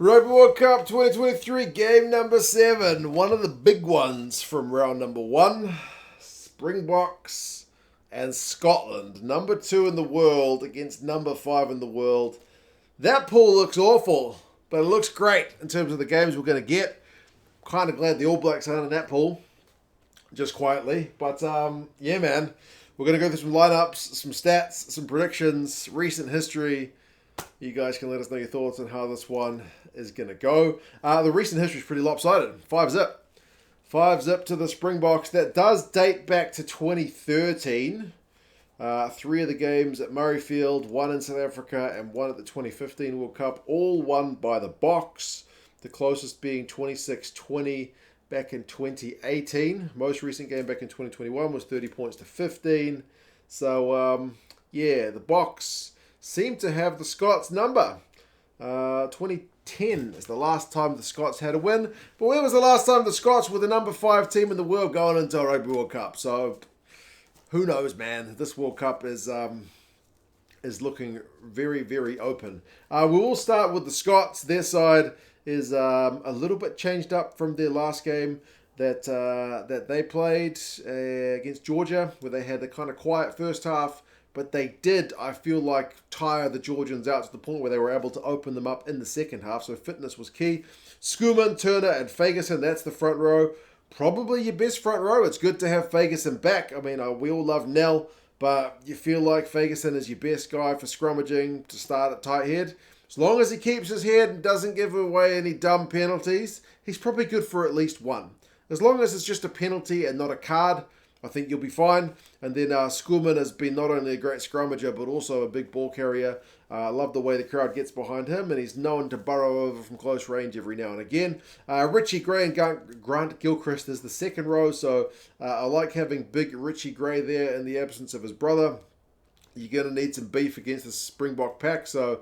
Rugby World Cup 2023, game number 7. One of the big ones from round number 1. Springboks and Scotland. Number 2 in the world against number 5 in the world. That pool looks awful, but it looks great in terms of the games we're going to get. Kind of glad the All Blacks aren't in that pool, just quietly. But yeah, man, we're going to go through some lineups, some stats, some predictions, recent history. You guys can let us know your thoughts on how this one is going to go. The recent history is pretty lopsided. 5-zip. 5-zip to the Springboks. That does date back to 2013. 3 of the games at Murrayfield, 1 in South Africa, and 1 at the 2015 World Cup, all won by the Boks. The closest being 26-20 back in 2018. Most recent game back in 2021 was 30 points to 15. So, yeah, the Boks seem to have the Scots number. 2010 is the last time the Scots had a win. But when was the last time the Scots were the number 5 team in the world going into a Rugby World Cup? So, who knows, man? This World Cup is looking very, very open. We will start with the Scots. Their side is a little bit changed up from their last game that they played against Georgia, where they had the kind of quiet first half. But they did, I feel like, tire the Georgians out to the point where they were able to open them up in the second half. So fitness was key. Schoeman, Turner, and Fagerson, that's the front row. Probably your best front row. It's good to have Fagerson back. I mean, we all love Nell, but you feel like Fagerson is your best guy for scrummaging to start at tight head. As long as he keeps his head and doesn't give away any dumb penalties, he's probably good for at least one. As long as it's just a penalty and not a card, I think you'll be fine. And then Schoeman has been not only a great scrummager, but also a big ball carrier. I love the way the crowd gets behind him, and he's known to burrow over from close range every now and again. Richie Gray and Grant Gilchrist is the second row, so I like having big Richie Gray there in the absence of his brother. You're going to need some beef against the Springbok pack, so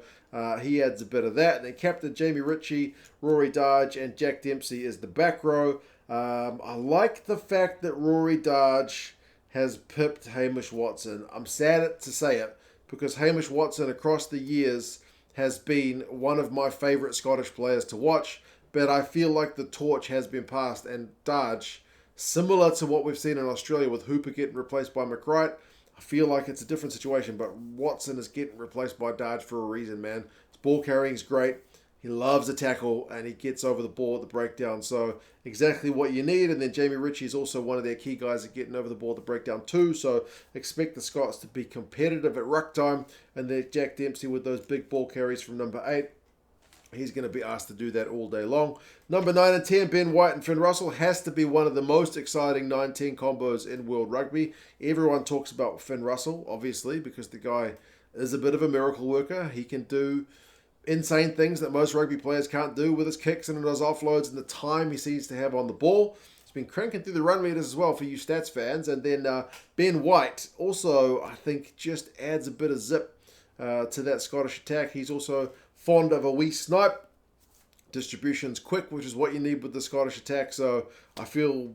he adds a bit of that. And then Captain Jamie Ritchie, Rory Darge, and Jack Dempsey is the back row. I like the fact that Rory Darge has pipped Hamish Watson. I'm sad to say it, because Hamish Watson across the years has been one of my favourite Scottish players to watch, but I feel like the torch has been passed, and Darge, similar to what we've seen in Australia with Hooper getting replaced by McWright, I feel like it's a different situation, but Watson is getting replaced by Darge for a reason, man. His ball carrying is great. He loves a tackle, and he gets over the ball at the breakdown. So exactly what you need. And then Jamie Ritchie is also one of their key guys at getting over the ball at the breakdown too. So expect the Scots to be competitive at ruck time. And then Jack Dempsey with those big ball carries from number 8. He's going to be asked to do that all day long. Number 9 and 10, Ben White and Finn Russell, has to be one of the most exciting 9-10 combos in World Rugby. Everyone talks about Finn Russell, obviously, because the guy is a bit of a miracle worker. He can do insane things that most rugby players can't do with his kicks and his offloads and the time he seems to have on the ball. He's been cranking through the run meters as well for you stats fans. And then Ben White also, I think, just adds a bit of zip to that Scottish attack. He's also fond of a wee snipe. Distribution's quick, which is what you need with the Scottish attack. So I feel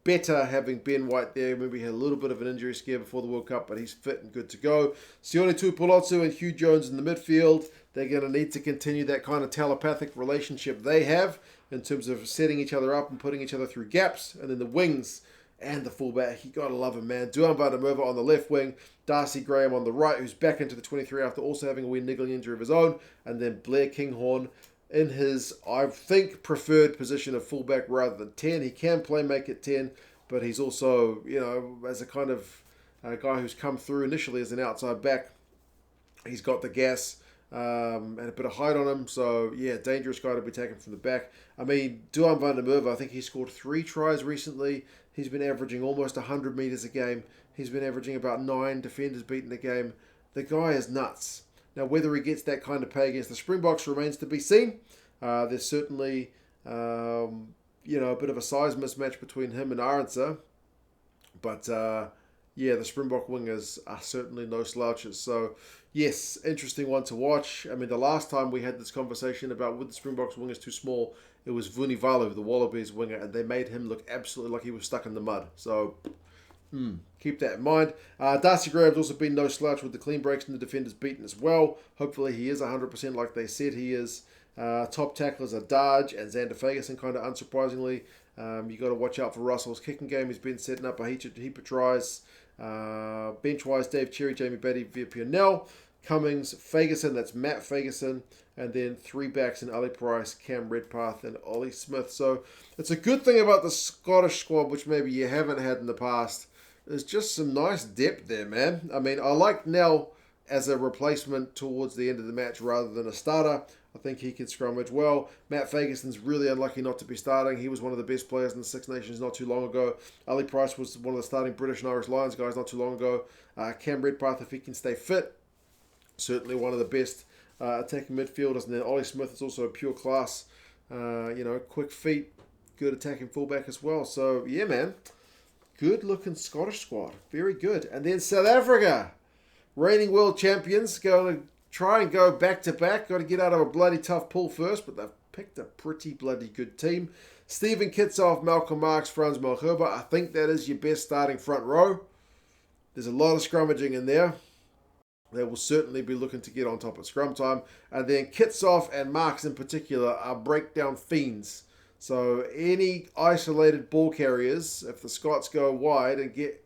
better having Ben White there. Maybe he had a little bit of an injury scare before the World Cup, but he's fit and good to go. Sione Tuipulotu and Hugh Jones in the midfield. They're going to need to continue that kind of telepathic relationship they have in terms of setting each other up and putting each other through gaps. And then the wings and the fullback, you got to love him, man. Duan van der Merwe on the left wing, Darcy Graham on the right, who's back into the 23 after also having a wee niggling injury of his own. And then Blair Kinghorn in his, I think, preferred position of fullback rather than 10. He can play make it 10, but he's also, you know, as a kind of guy who's come through initially as an outside back, he's got the gas. And a bit of height on him, so yeah, dangerous guy to be taken from the back. I mean, Duan van der Merwe, I think he scored 3 tries recently. He's been averaging almost 100 metres a game. He's been averaging about 9 defenders beaten a game. The guy is nuts. Now, whether he gets that kind of pay against the Springboks remains to be seen. There's certainly, a bit of a size mismatch between him and Arendse, but yeah, the Springbok wingers are certainly no slouches. So, yes, interesting one to watch. I mean, the last time we had this conversation about would the Springboks wingers too small, it was Vunivalu, the Wallabies winger, and they made him look absolutely like he was stuck in the mud. So, keep that in mind. Darcy Graham's also been no slouch with the clean breaks and the defenders beaten as well. Hopefully he is 100% like they said he is. Top tacklers are Darge and Xander Fagerson, kind of unsurprisingly. You got to watch out for Russell's kicking game. He's been setting up a heap of tries. Bench-wise, Dave Cherry, Jamie Batty, Via Pionell, Cummings, Fagerson, that's Matt Fagerson, and then 3 backs in Ali Price, Cam Redpath, and Ollie Smith. So it's a good thing about the Scottish squad, which maybe you haven't had in the past. There's just some nice depth there, man. I mean, I like Nell as a replacement towards the end of the match rather than a starter. I think he can scrummage well. Matt Fagerson's really unlucky not to be starting. He was one of the best players in the Six Nations not too long ago. Ali Price was one of the starting British and Irish Lions guys not too long ago. Cam Redpath, if he can stay fit, certainly one of the best attacking midfielders. And then Ollie Smith is also a pure class, quick feet, good attacking fullback as well. So, yeah, man, good-looking Scottish squad. Very good. And then South Africa, reigning world champions, going to try and go back-to-back. Got to get out of a bloody tough pool first, but they've picked a pretty bloody good team. Stephen Kitshoff, Malcolm Marx, Frans, Malherbe. I think that is your best starting front row. There's a lot of scrummaging in there. They will certainly be looking to get on top at scrum time. And then Kitshoff and Marx in particular are breakdown fiends. So any isolated ball carriers, if the Scots go wide and get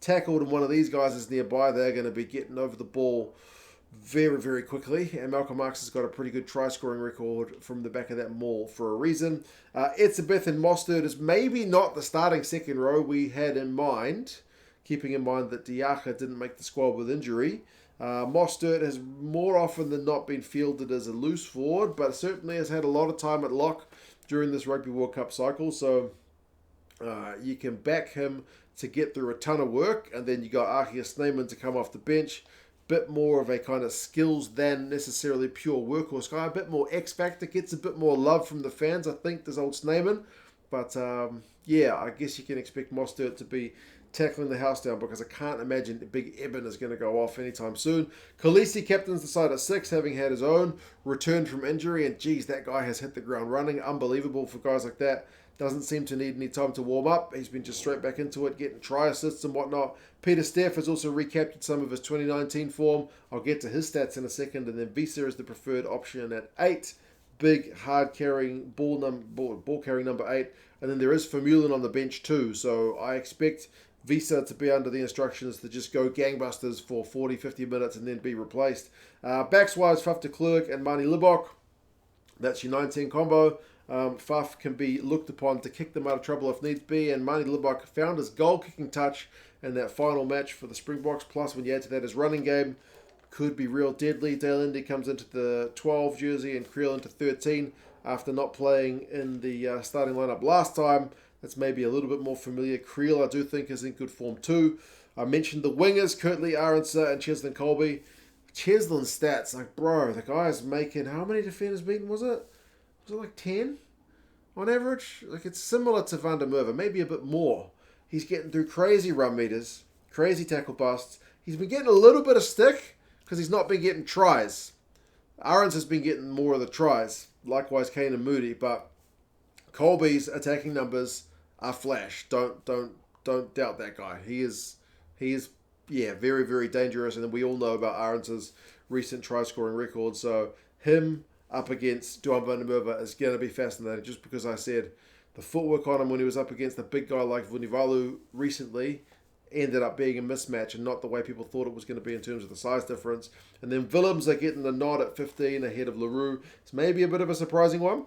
tackled and one of these guys is nearby, they're going to be getting over the ball very, very quickly. And Malcolm Marx has got a pretty good try-scoring record from the back of that maul for a reason. Etzebeth and Mostert is maybe not the starting second row we had in mind, keeping in mind that Nche didn't make the squad with injury. Mostert has more often than not been fielded as a loose forward, but certainly has had a lot of time at lock during this Rugby World Cup cycle. So you can back him to get through a ton of work. And then you got Snyman to come off the bench. Bit more of a kind of skills than necessarily pure workhorse guy. A bit more X Factor, gets a bit more love from the fans, I think, does old Snyman. But yeah, I guess you can expect Mostert to be tackling the house down because I can't imagine the big Eben is going to go off anytime soon. Kolisi captains the side at 6, having had his own return from injury. And geez, that guy has hit the ground running. Unbelievable for guys like that. Doesn't seem to need any time to warm up. He's been just straight back into it, getting try assists and whatnot. Pieter-Steph has also recaptured some of his 2019 form. I'll get to his stats in a second. And then Wiese is the preferred option at 8. Big, hard-carrying, ball-carrying number 8. And then there is Vermeulen on the bench too. So I expect Wiese to be under the instructions to just go gangbusters for 40, 50 minutes and then be replaced. Backs-wise, Faf de Klerk and Manie Libbok. That's your 19 combo. Faf can be looked upon to kick them out of trouble if needs be, and Manie Libbok found his goal-kicking touch in that final match for the Springboks, plus when you add to that his running game, could be real deadly. Allende comes into the 12 jersey and Kriel into 13 after not playing in the starting lineup last time. That's maybe a little bit more familiar. Kriel, I do think, is in good form too. I mentioned the wingers, Kurtley, Arendse, and Cheslin Kolbe. Cheslin's stats, like, bro, the guy's making, how many defenders beaten was it? Was it like 10 on average? Like, it's similar to Van der Merwe, maybe a bit more. He's getting through crazy run meters, crazy tackle busts. He's been getting a little bit of stick because he's not been getting tries. Arendse has been getting more of the tries. Likewise, Kane and Moody, but Kolbe's attacking numbers are flash. Don't doubt that guy. He is very, very dangerous, and we all know about Arendse's recent try-scoring record. So him up against Duan van der Merwe is going to be fascinating, just because I said the footwork on him when he was up against a big guy like Vunivalu recently ended up being a mismatch and not the way people thought it was going to be in terms of the size difference. And then Willemse are getting the nod at 15 ahead of Leroux. It's maybe a bit of a surprising one,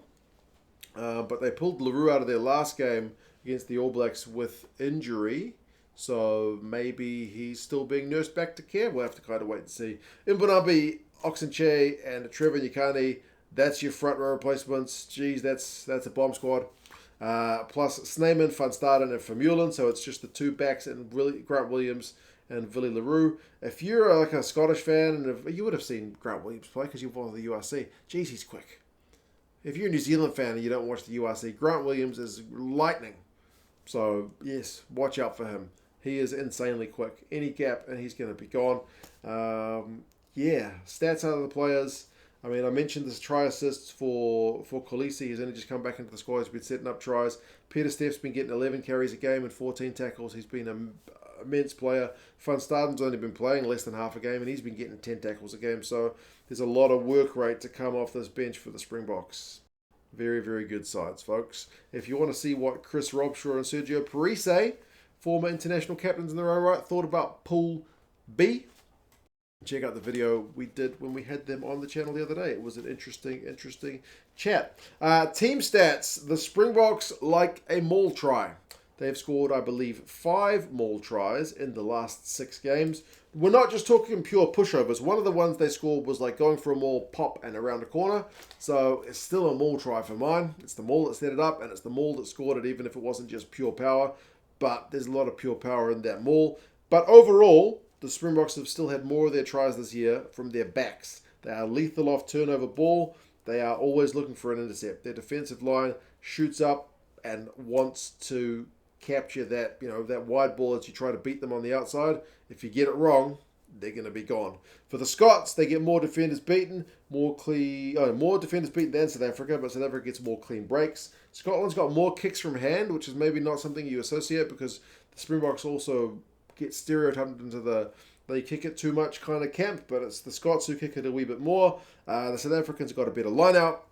but they pulled Leroux out of their last game against the All Blacks with injury. So maybe he's still being nursed back to care. We'll have to kind of wait and see. Mbonambi, Nche, and Trevor Nyakane, that's your front row replacements. Geez, that's a bomb squad. Plus Snyman, Van Staden, and Vermeulen. So it's just the 2 backs and Grant Williams and Willie Leroux. If you're like a Scottish fan, and if you would have seen Grant Williams play because you follow the URC, geez, he's quick. If you're a New Zealand fan and you don't watch the URC, Grant Williams is lightning. So, yes, watch out for him. He is insanely quick. Any gap, and he's going to be gone. Stats out of the players. I mean, I mentioned this try assists for Kolisi. He's only just come back into the squad. He's been setting up tries. Pieter-Steph's been getting 11 carries a game and 14 tackles. He's been a immense player. Frans only been playing less than half a game, and he's been getting 10 tackles a game. So there's a lot of work rate to come off this bench for the Springboks. Very, very good sides, folks. If you want to see what Chris Robshaw and Sergio Parise, former international captains in their own right, thought about Pool B, check out the video we did when we had them on the channel the other day. It was an interesting chat. Team stats. The Springboks like a maul try. They've scored, I believe, 5 maul tries in the last 6 games. We're not just talking pure pushovers. One of the ones they scored was like going for a maul, pop, and around the corner. So it's still a maul try for mine. It's the maul that set it up, and it's the maul that scored it, even if it wasn't just pure power. But there's a lot of pure power in that maul. But overall, the Springboks have still had more of their tries this year from their backs. They are lethal off turnover ball. They are always looking for an intercept. Their defensive line shoots up and wants to capture that, that wide ball as you try to beat them on the outside. If you get it wrong, they're going to be gone. For the Scots, they get more defenders beaten, more defenders beaten than South Africa, but South Africa gets more clean breaks. Scotland's got more kicks from hand, which is maybe not something you associate because the Springboks also get stereotyped into they kick it too much kind of camp, but it's the Scots who kick it a wee bit more. The South Africans got a better line out.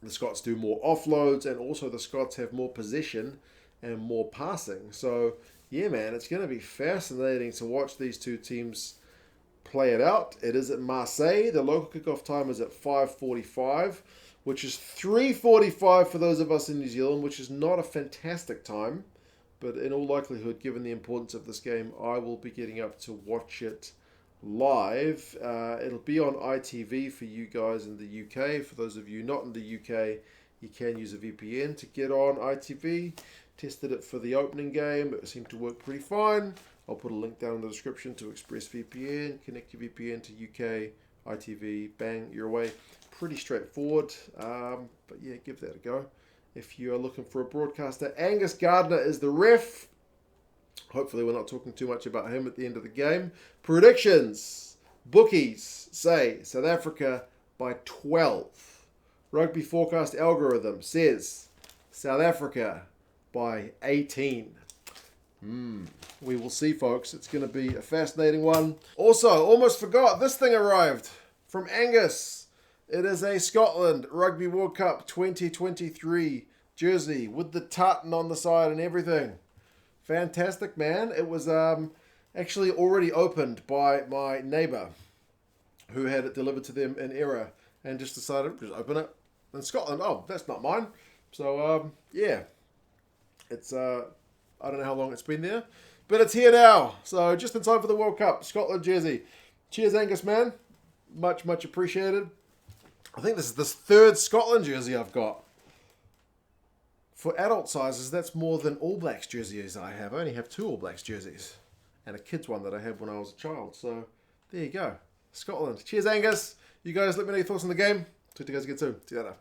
The Scots do more offloads, and also the Scots have more possession and more passing. So, yeah, man, it's going to be fascinating to watch these two teams play it out. It is at Marseille. The local kickoff time is at 5:45, which is 3:45 for those of us in New Zealand, which is not a fantastic time. But in all likelihood, given the importance of this game, I will be getting up to watch it live. It'll be on ITV for you guys in the UK. For those of you not in the UK, you can use a VPN to get on ITV. Tested it for the opening game. It seemed to work pretty fine. I'll put a link down in the description to ExpressVPN. Connect your VPN to UK, ITV, bang, you're away. Pretty straightforward. But yeah, give that a go. If you are looking for a broadcaster, Angus Gardner is the ref. Hopefully we're not talking too much about him at the end of the game. Predictions. Bookies say South Africa by 12. Rugby forecast algorithm says South Africa by 18. We will see, folks. It's going to be a fascinating one. Also, almost forgot, this thing arrived from Angus. It is a Scotland Rugby World Cup 2023 jersey with the tartan on the side and everything. Fantastic, man. It was actually already opened by my neighbour who had it delivered to them in error and just decided to just open it in Scotland. Oh, that's not mine. So, yeah. It's, I don't know how long it's been there, but it's here now. So, just in time for the World Cup, Scotland jersey. Cheers, Angus, man. Much, much appreciated. I think this is the 3rd Scotland jersey I've got. For adult sizes, that's more than All Blacks jerseys I have. I only have 2 All Blacks jerseys. And a kid's one that I had when I was a child. So, there you go. Scotland. Cheers, Angus. You guys let me know your thoughts on the game. Talk to you guys again soon. See you later.